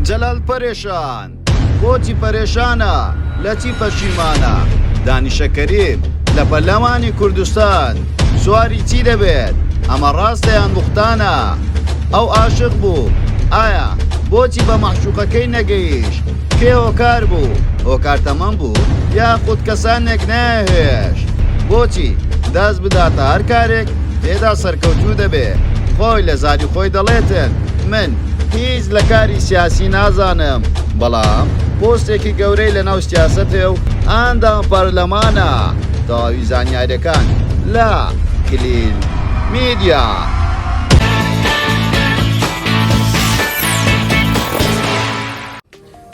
جەلال پەرێشان بۆچی پەرێشانە لە چی پەشیمانە دانیشە کەریم لە پەرلەمانی کوردستان سواری چی دەبێت ئەمە ڕاستەیان بوختانە ئەو عاشق بوو ئایا بۆچی بە مەعشوقەکەی نەگەیشت کێ هۆکار بوو هۆکار تەمەم بوو یاخود کەسانێک نەهێشت بۆچی دەست بداتە هەر کارێک تێدا سەرکەوتوو دەبێت خۆی لە زاری خۆی دەڵێتن من هیچ لە کاری سیاسی نازانم بەڵام پۆستێکی گەورەی لە ناو سیاسەتێ و ئاندام پەرلەمانە تەواوی زانیاریەکان لە کلیل میدیا.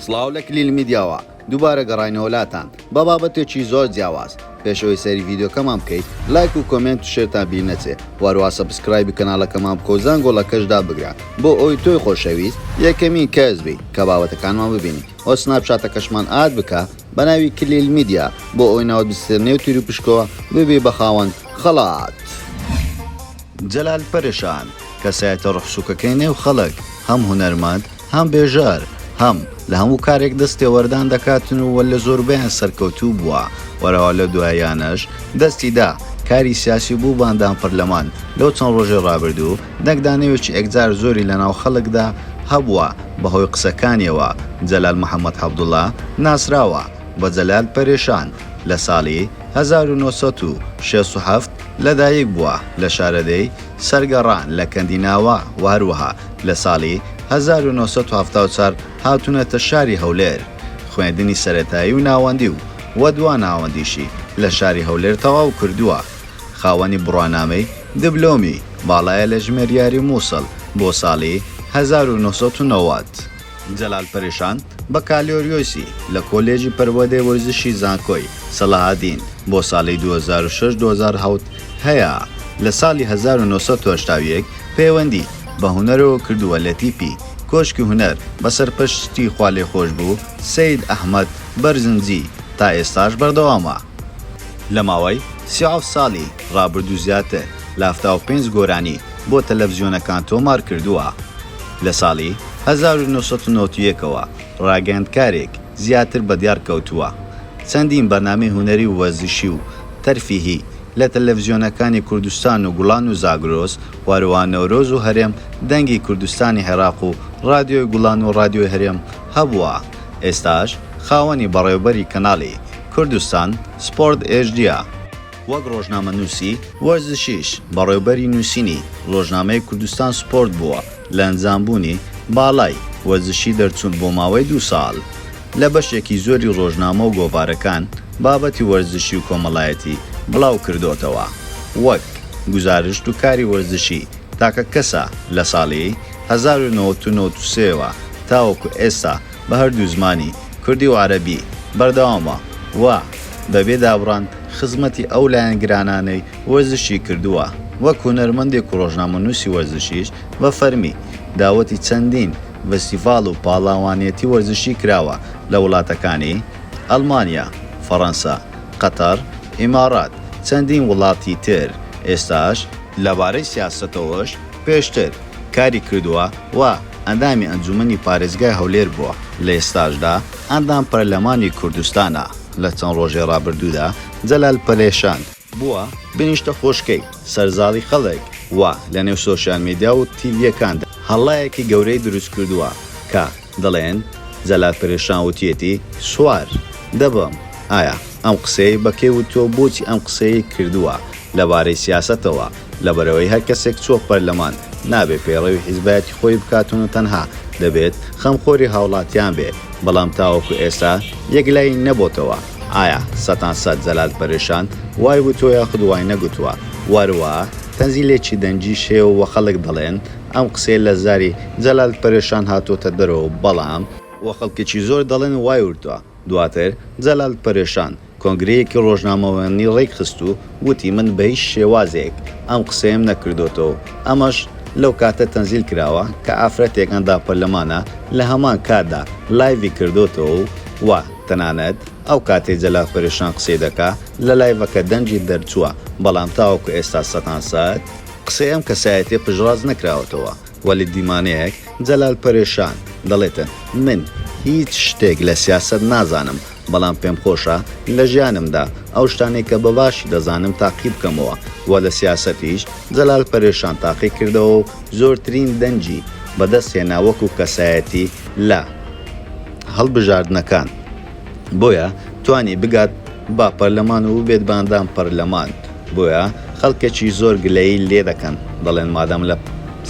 سڵاو لە کلیل میدیاوە دووبارە گەڕاینەوەلاتان بە بابەتێکی زۆر جیاواز. پێشەوەی سەری ڤیدیۆکەمان بکەیت لایک و کۆمنت و شێرتان بیر نەچێ وەروە سەبسکرایبی کەناڵەکەمان بکە و زەنگۆڵەکەشدا بگرە بۆ ئەوی تۆی خۆشەویست یەکەمین کەس بی کە بابەتەکانمان ببینی ئەو سناپچاتەکەشمان ئاد بکە بە ناوی کلیل میدیا بۆ ئەوی ناوت بستێرنێ و تیری پشکەوە ببێ بە خاوەن خەڵات. جەلال پەرێشان کەسایەتە ڕەخسووکەکەی نێو خەڵک هەم هونەرمەند هەم بێژار هەم لە هەموو کارێک دەستی وەردان دەکاتن و وە لە زۆربیان سەرکەوتوو بووە وەرەوە لە دوایانەش دەستیدا کاری سیاسی بوو باندان پەرلەمان لەو چەند ڕۆژێ ڕابردوو دەنگدانەوێکی ئەگزار زۆری لە ناو خەڵکدا هەبووە بەهۆی قسەکانیەوە جەلال محەممەد عەبدوڵڵا ناسراوە بە جەلال پەرێشان لە ساڵی 1967 لەدایک بووە لە شارەدەی سەرگەڕان لە کەندیناوە و هەروەها لە ساڵی 1970 هاتوونەتە شاری هەولێر خوێندنی سەرەتایی و ناوەندی و دوان ناوەندیشی لە شاری هەولێر تەواو کردووە خاوەنی بڕوانامەی دیبلۆمی باڵایە لە ژمێریاری مووسڵ بۆ ساڵی 1990. جەلال پەرێشان بە کالۆریۆسی لە کۆلێژی پەروەردەی وەرزشی زانکۆی سەلاحەدین بۆ ساڵی 2006-2007 هەیە لە ساڵی 1970 پەیوەندی بە هونەرەوە کردووە لە تیپی کۆشکی هونەر بەسەر پشتی خوا لێ خۆش بوو سەید ئەحمەد بەرزنجی تا ئێستاش بەردەوامە لە ماوەی 37 ساڵی ڕابردوو زیاتر لە 75 گۆرانی بۆ تەلەڤیزیۆنەکان تۆمار کردووە لە ساڵی 1991ەوە ڕاگەیاندکارێک زیاتر بەدیار کەوتووە چەندین بەرنامەی هونەری و وەرزشی و تەرفیهی لە تەلەڤیزیۆنەکانی کوردستان و گوڵان و زاگرۆس وەروە نەورۆز و هەرێم دەنگی کوردستانی عێراق و ڕادیۆی گوڵان و ڕادیۆی هەرێم هەبووە ئێستاش خاوەنی بەڕێوەبەری کەناڵی کوردستان سپۆرت ئێچدیە وەک ڕۆژنامەنووسی وەرزشیش بەڕێوەبەری نووسینی ڕۆژنامەی کوردستان سپۆرت بووە لە ئەنجامبوونی باڵای وەرزشی دەرچوون بۆ ماوەی 2 ساڵ لە بەشێکی زۆری ڕۆژنامە و گۆڤارەکان بابەتی وەرزشی و کۆمەڵایەتی بڵاو کردوتەوە وەک گزارشت و کاری وەرزشی تاکە کەسە لە ساڵی 1993ەوە تاوەکو ئێستا بە هەردوو زمانی کوردی و عەرەبی بەردەوامە و بەبێ دابڕان خزمەتی ئەو لایەنگرانانەی وەرزشی کردووە وەک هونەرمەندێک و ڕۆژنامەنووسی وەرزشیش بە فەرمی داوەتی چەندین فەستیڤاڵ و پاڵاوانێتی وەرزشی کراوە لە وڵاتەکانی ئەڵمانیا فەڕەنسا قەتەر ئیمارات چەندین وڵاتی تر ئێستاش لەبارەی سیاسەتەوەش پێشتر کاری کردووە و ئەندامی ئەنجومەنی پارێزگای هەولێر بووە لە ئێستاشدا ئەندام پەرلەمانی کوردستانە لە چەند ڕۆژێ ڕابردوودا جەلال پەرێشان بووە بنیشتە خۆشکەی سەرزاڵی خەڵک و لە نێو سۆشیال میدیا و تیڤیەکاندا هەڵایەکی گەورەی دروست کردووە کە دەڵێن جەلال پەرێشان وتیەتی سوار دەبم ئایا ئەم قسەی بەکێ و تۆ بۆچی ئەم قسەی کردووە لەبارەی سیاسەتەوە لەبەرەوەی هەر کەسێک چۆ پەرلەمان نابێ پێڕەوی حیزبایەتی خۆی بکاتون و تەنها دەبێت خەمخۆری هاوڵاتیان بێ بەڵام تاوەکو ئێستا یەکلای نەبۆتەوە ئایا سەتان سەد جەلال پەرێشان وای بوو تۆ یاخود وای نەگوتووە وەروە تەنزیلێکی دەنجی شێوە وە خەڵک دەڵێن ئەم قسەی لە زاری جەلال پەرێشان هاتۆتە دەرەوە بەڵام وە خەڵکێکی زۆر دەڵێن وای وردووە دواتر جەلال پەرێشان کۆنگرەیەکی ڕۆژنامەوەنی ڕێک خست و وتی من بە هیچ شێوازێک ئەم قسەیم نەکردوتەوە ئەمەش لەو کاتە تەنزیل کراوە کە ئافرەتێک ئەندا پەرلەمانە لە هەمان کاتدا لایڤی کردوتەوە و تەنانەت ئەو کاتێ جەلال پەرێشان قسەی دەکا لە لایڤەکە دەنجی دەرچووە بەڵام تاوەکو ئێستا سەتان سەد قسەی ئەم کەسایەتێ پژڕاز نەکراوەتەوە وەلی دیمانەیەک جەلال پەرێشان دەڵێتن من هیچ شتێک لە سیاست نازانم بەڵام پێم خۆشە لە ژیانمدا ئەو شتانێک کە بەباشی دەزانم تاقی بکەمەوە و لە سیاسەتیش جەلال پەرێشان تاقی کردەوە و زۆرترین دەنجی بەدەست هێنا وەکو کەسایەتی لە هەڵبژاردنەکان بۆیە توانی بگات با پەرلەمان و بێت باندام پەرلەمان بۆیە خەڵکێکی زۆر گلەیی لێ دەکەن دەڵێن مادام لە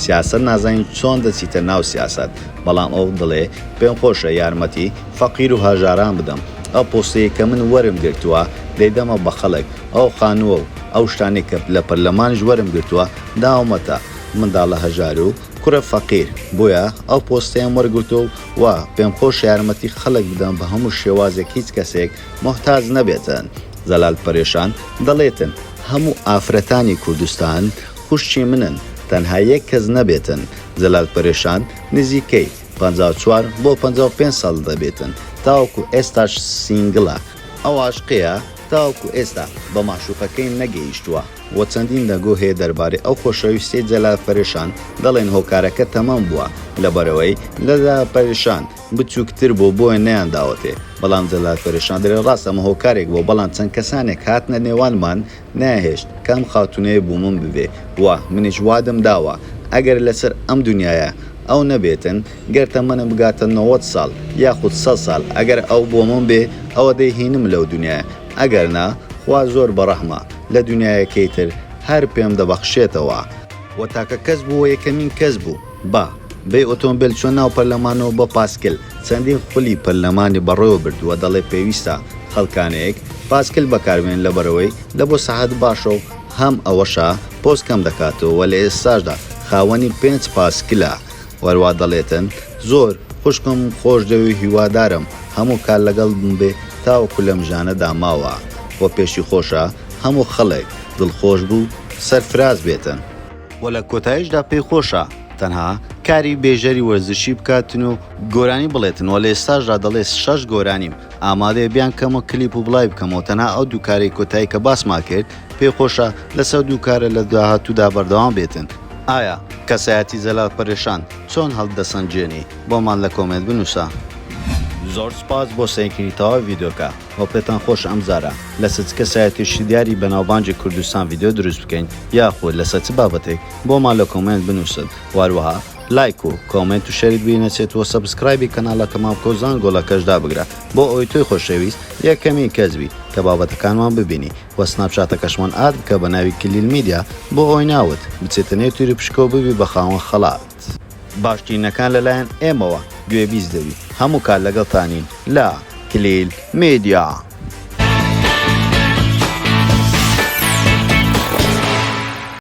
سیاست نازانین چۆن دەچیتە ناو سیاست بەڵام ئەو دڵێ پێم خۆشە یارمەتی فەقیر و هەژاران بدەم ئەو پۆستەیە کە من وەرم گرتووە دەیدەمە بە خەڵک ئەو خانووە و ئەو شتانی کە لە پەرلەمانیش وەرم گرتووە داومەتە منداڵە هەژار و کوڕە فەقیر بۆیە ئەو پۆستەیەم وەرگرتو و پێم خۆش یارمەتی خەڵک بدەم بە هەموو شێوازێک هیچ کەسێک محتاج نەبێتن جەلال پەرێشان دەڵێتن هەموو ئافرەتانی کوردستان خوشتی منن تەنها یەک کەس نەبێتن جەلال پەرێشان نزیکەی 54 بۆ 55 ساڵ دەبێتن تاوەکو ئێستاش سینگڵە ئەو عاشقەیە تاوەکو ئێستا بە ماشوقەکەی نەگەیشتووە وە چەندین دەنگۆ هەیە دەربارەی ئەو خۆشەویستی جەلال پەرێشان دەڵێن هۆکارەکە تەمام بووە لەبەرەوەی لەجەلال پەرێشان بچووکتر بۆ بۆیە نەیانداوەتێ بەڵام جەلال پەرێشان دەرێ ڕاست ئەمە هۆکارێک بۆ بەڵام چەند کەسانێک هاتنە نێوانمان ناهێشت کام خاتونەیە بوو من ببێ وە منیش وادم داوە ئەگەر لەسەر ئەم دنیاە ئەو نەبێتن گەرتە منم بگاتە 90 ساڵ یاخود 100 ساڵ ئەگەر ئەو بۆ من بێ ئەوە دەیهینم لەو دنیاە ئەگەر نا خوا زۆر بەڕەحمە لە دنیایەکەی تر هەر پێم دەبەخشێتەوە وە تاکە کەس بووە یەکەمین کەس بوو با بێ ئۆتۆمبیل چۆن ناو پەرلەمانەوە بە پاسکل چەندین خولی پەرلەمانی بەڕێوە بردووە دەڵێ پێویستە خەڵکانەیەک پاسکل بەکاربێن لەبەرەوەی لە بۆ سەعات باشە و هەم ئەوەشە پۆست کەم دەکاتەوە و لە ئێستاشدا خاوەنی 5 پاسکلە وەروا دەڵێتن زۆر خوشکم خۆشدەوی هیوادارم هەموو کار لەگەڵ بم بێ تاوەکو لەم ژانەدا ماوە وە پێشی خۆشە هەموو خەڵک دڵخۆش بوو سەرفراز بێتن وە لە کۆتاییشدا پێی خۆشە تەنها کاری بێژەری وەرزشی بکاتن و گۆرانی بڵێتن وە لە ئێستاشدا دەڵێ 6 گۆرانیم ئامادەیە بیان کەمە کلیپ و بڵای بکەمەوە تەنها ئەو دووکاری کۆتایی کە باسما کرد پێی خۆشە لەسەر دووکارە لە داهاتوودا بەردەوام بێتن ئایا کەسایەتی جەلال پەرێشان چۆن هەڵدەسەنجێنی بۆمان لە کۆمنت بنووسە زۆر سپاس بۆ سەیرکردنەوەی ڤیدۆکە وە پێتان خۆش ئەم جارە لەسەر چ کەسایەتیشی دیاری بەناوبانجی کوردستان ڤیدۆ دروست بکەین یاخود لەسەر چ بابەتێک بۆمان لە کۆمنت بنووسن واروەها لایک و کۆمنت و شەریک بینەچێتەوە سەبسکرایبی کەناڵەکەمان کۆزان گۆڵەکەشدا بگرە بۆ ئەوی تۆی خۆشەویست یەکەمی کەسبی کە بابەتەکانمان ببینی وە سناپچاتەکەشمان ئاد بکە بە ناوی کلیل میدیا بۆ ئەوی ناوت بچێتە نێتوری پشکۆ ببی بە خاوەن خەڵات باشترینەکان لەلایەن ئێمەوە گوێبیست دەوی هەموو کار لەگەڵتانین لە کلیل میدیا.